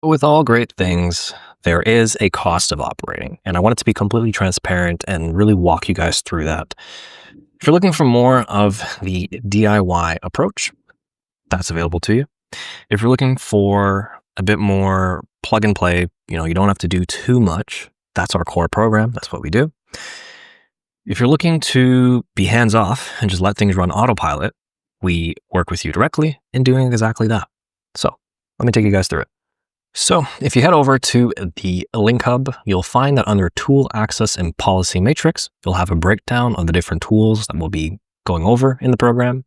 With all great things, there is a cost of operating, and I want it to be completely transparent and really walk you guys through that. If you're looking for more of the DIY approach, that's available to you. If you're looking for a bit more plug and play, you don't have to do too much. That's our core program. That's what we do. If you're looking to be hands off and just let things run autopilot, we work with you directly in doing exactly that. So let me take you guys through it. So if you head over to the link hub, you'll find that under Tool Access and Policy Matrix, you'll have a breakdown of the different tools that we'll be going over in the program.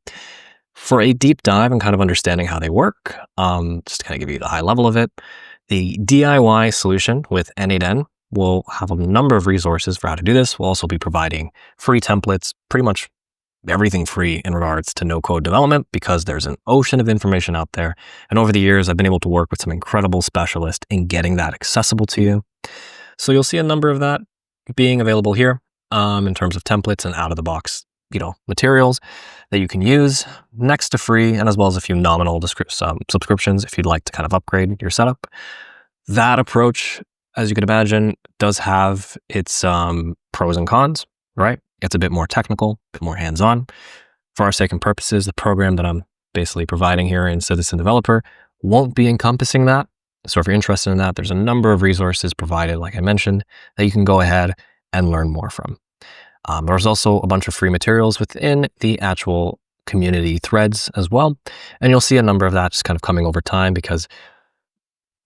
For a deep dive and kind of understanding how they work, just to kind of give you the high level of it, the DIY solution with N8N will have a number of resources for how to do this. We'll also be providing free templates, pretty much everything free in regards to no-code development, because there's an ocean of information out there. And over the years, I've been able to work with some incredible specialists in getting that accessible to you. So you'll see a number of that being available here in terms of templates and out-of-the-box materials that you can use next to free, and as well as a few nominal subscriptions if you'd like to kind of upgrade your setup. That approach, as you can imagine, does have its pros and cons, right? It's a bit more technical, a bit more hands-on. For our sake and purposes, the program that I'm basically providing here in Citizen Developer won't be encompassing that. So if you're interested in that, there's a number of resources provided, like I mentioned, that you can go ahead and learn more from. There's also a bunch of free materials within the actual community threads as well. And you'll see a number of that just kind of coming over time because,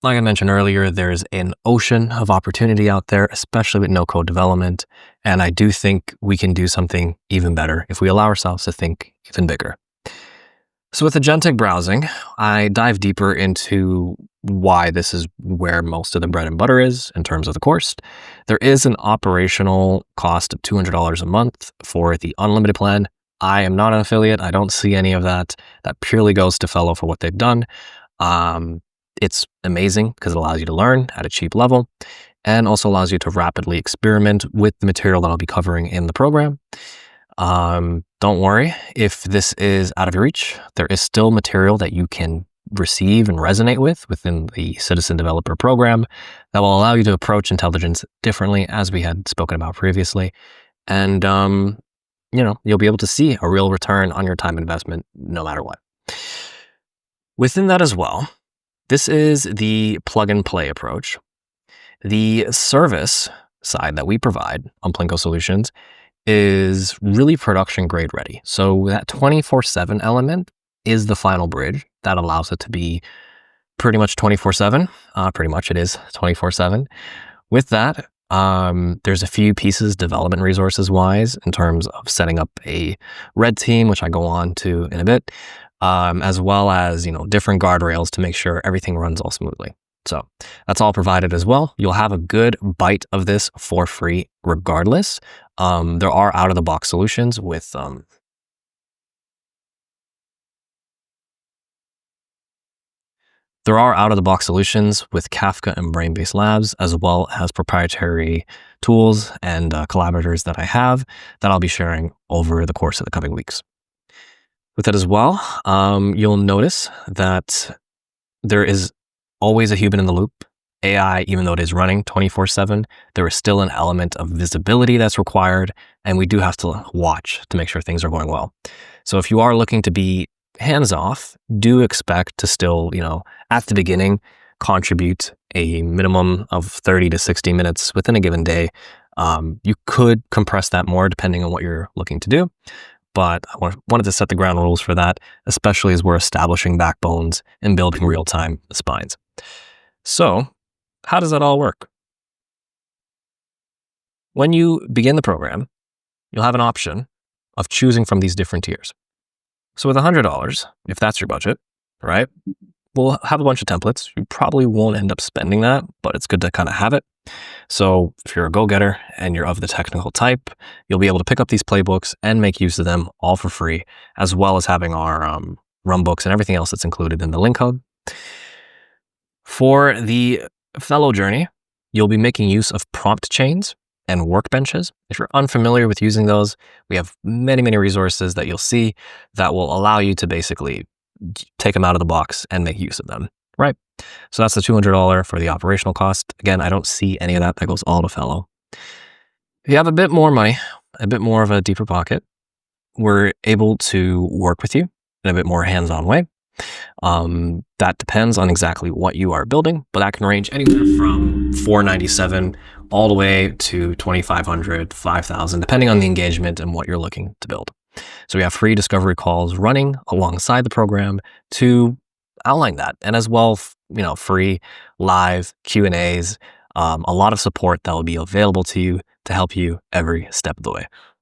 like I mentioned earlier, there's an ocean of opportunity out there, especially with no-code development. And I do think we can do something even better if we allow ourselves to think even bigger. So with agentic browsing, I dive deeper into why this is where most of the bread and butter is in terms of the course. There is an operational cost of $200 a month for the unlimited plan. I am not an affiliate. I don't see any of that. That purely goes to Fellow for what they've done. It's amazing because it allows you to learn at a cheap level and also allows you to rapidly experiment with the material that I'll be covering in the program. Don't worry if this is out of your reach. There is still material that you can receive and resonate with within the Citizen Developer program that will allow you to approach intelligence differently, as we had spoken about previously. And, you'll be able to see a real return on your time investment no matter what. Within that as well, this is the plug and play approach. The service side that we provide on Plinko Solutions is really production grade ready. So that 24/7 element is the final bridge that allows it to be pretty much 24/7. Pretty much it is 24/7. With that, there's a few pieces development resources wise in terms of setting up a red team, which I go on to in a bit, as well as, different guardrails to make sure everything runs all smoothly. So that's all provided as well. You'll have a good bite of this for free regardless. There are out-of-the-box solutions with Kafka and Brainbase Labs, as well as proprietary tools and collaborators that I have that I'll be sharing over the course of the coming weeks. With that as well, you'll notice that there is always a human in the loop. AI, even though it is running 24/7, there is still an element of visibility that's required, and we do have to watch to make sure things are going well. So if you are looking to be hands-off, do expect to still, at the beginning, contribute a minimum of 30 to 60 minutes within a given day. You could compress that more depending on what you're looking to do, but I wanted to set the ground rules for that, especially as we're establishing backbones and building real-time spines. So how does that all work? When you begin the program, you'll have an option of choosing from these different tiers. So with $100, if that's your budget, right, we'll have a bunch of templates. You probably won't end up spending that, but it's good to kind of have it. So if you're a go-getter and you're of the technical type, you'll be able to pick up these playbooks and make use of them all for free, as well as having our runbooks and everything else that's included in the link hub. For the Fellow journey, you'll be making use of prompt chains and workbenches. If you're unfamiliar with using those, we have many, many resources that you'll see that will allow you to basically take them out of the box and make use of them. Right. So that's the $200 for the operational cost. Again, I don't see any of that. That goes all to Fellow. If you have a bit more money, a bit more of a deeper pocket, we're able to work with you in a bit more hands-on way. That depends on exactly what you are building, but that can range anywhere from $497 all the way to $2,500, $5,000, depending on the engagement and what you're looking to build. So we have free discovery calls running alongside the program to outline that, and as well, free live Q&As, a lot of support that will be available to you to help you every step of the way.